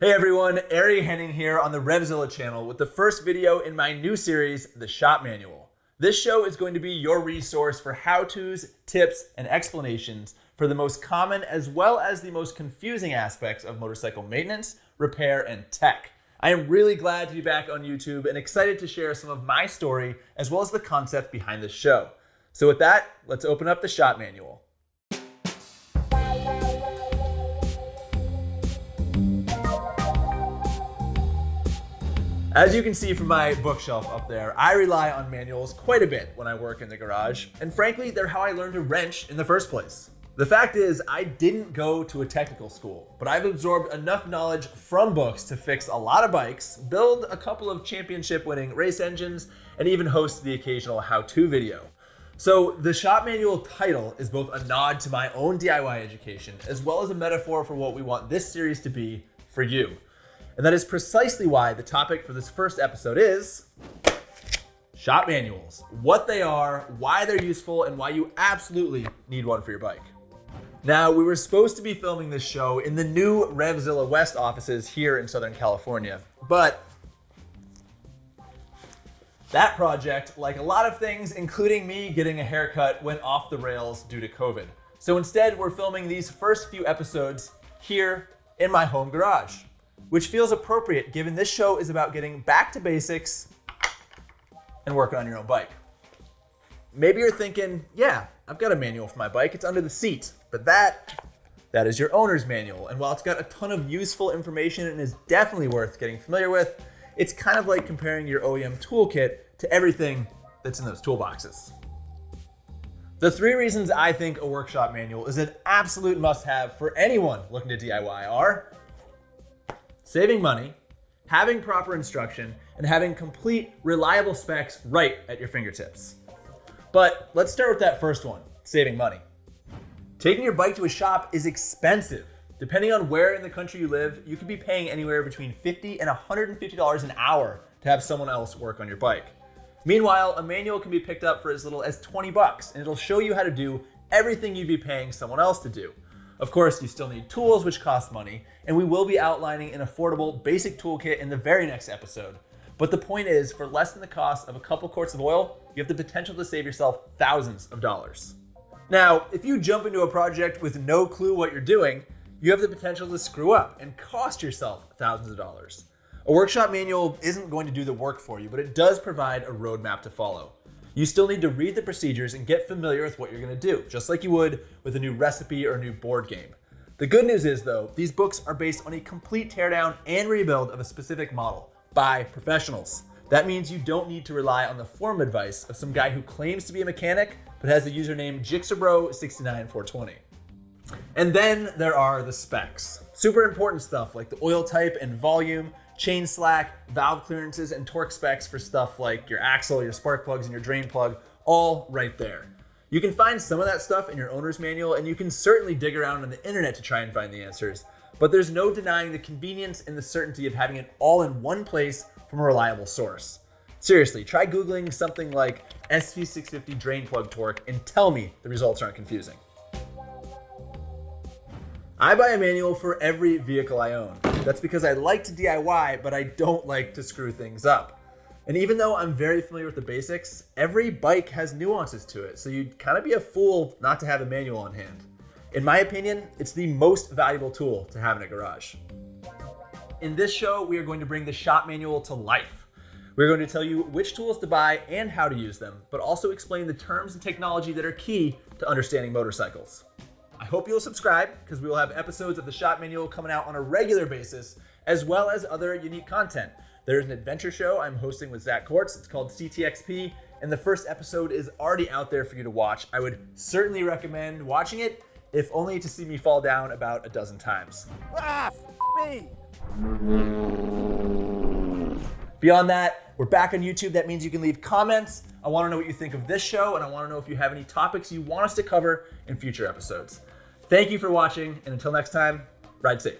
Hey everyone, Ari Henning here on the RevZilla channel with the first video in my new series, The Shop Manual. This show is going to be your resource for how-tos, tips, and explanations for the most common as well as the most confusing aspects of motorcycle maintenance, repair, and tech. I am really glad to be back on YouTube and excited to share some of my story as well as the concept behind this show. So with that, let's open up the Shop Manual. As you can see from my bookshelf up there, I rely on manuals quite a bit when I work in the garage, and frankly, they're how I learned to wrench in the first place. The fact is, I didn't go to a technical school, but I've absorbed enough knowledge from books to fix a lot of bikes, build a couple of championship-winning race engines, and even host the occasional how-to video. So the Shop Manual title is both a nod to my own DIY education, as well as a metaphor for what we want this series to be for you. And that is precisely why the topic for this first episode is shop manuals. What they are, why they're useful, and why you absolutely need one for your bike. Now, we were supposed to be filming this show in the new RevZilla West offices here in Southern California, but that project, like a lot of things, including me getting a haircut, went off the rails due to COVID. So instead, we're filming these first few episodes here in my home garage, which feels appropriate given this show is about getting back to basics and working on your own bike. Maybe you're thinking, yeah, I've got a manual for my bike, it's under the seat, but that is your owner's manual. And while it's got a ton of useful information and is definitely worth getting familiar with, it's kind of like comparing your OEM toolkit to everything that's in those toolboxes. The three reasons I think a workshop manual is an absolute must-have for anyone looking to DIY are saving money, having proper instruction, and having complete, reliable specs right at your fingertips. But let's start with that first one, saving money. Taking your bike to a shop is expensive. Depending on where in the country you live, you could be paying anywhere between $50 and $150 an hour to have someone else work on your bike. Meanwhile, a manual can be picked up for as little as 20 bucks, and it'll show you how to do everything you'd be paying someone else to do. Of course, you still need tools, which cost money, and we will be outlining an affordable basic toolkit in the very next episode. But the point is, for less than the cost of a couple quarts of oil, you have the potential to save yourself thousands of dollars. Now, if you jump into a project with no clue what you're doing, you have the potential to screw up and cost yourself thousands of dollars. A workshop manual isn't going to do the work for you, but it does provide a roadmap to follow. You still need to read the procedures and get familiar with what you're gonna do, just like you would with a new recipe or a new board game. The good news is though, these books are based on a complete teardown and rebuild of a specific model by professionals. That means you don't need to rely on the form advice of some guy who claims to be a mechanic, but has the username Jixabro69420. And then there are the specs. Super important stuff like the oil type and volume, chain slack, valve clearances, and torque specs for stuff like your axle, your spark plugs, and your drain plug, all right there. You can find some of that stuff in your owner's manual, and you can certainly dig around on the internet to try and find the answers, but there's no denying the convenience and the certainty of having it all in one place from a reliable source. Seriously, try Googling something like SV650 drain plug torque and tell me the results aren't confusing. I buy a manual for every vehicle I own. That's because I like to DIY, but I don't like to screw things up. And even though I'm very familiar with the basics, every bike has nuances to it, so you'd kind of be a fool not to have a manual on hand. In my opinion, it's the most valuable tool to have in a garage. In this show, we are going to bring the shop manual to life. We're going to tell you which tools to buy and how to use them, but also explain the terms and technology that are key to understanding motorcycles. I hope you'll subscribe because we will have episodes of the Shop Manual coming out on a regular basis, as well as other unique content. There's an adventure show I'm hosting with Zach Kortz. It's called CTXP, and the first episode is already out there for you to watch. I would certainly recommend watching it, if only to see me fall down about a dozen times. Me! Beyond that, we're back on YouTube. That means you can leave comments. I want to know what you think of this show, and I want to know if you have any topics you want us to cover in future episodes. Thank you for watching, and until next time, ride safe.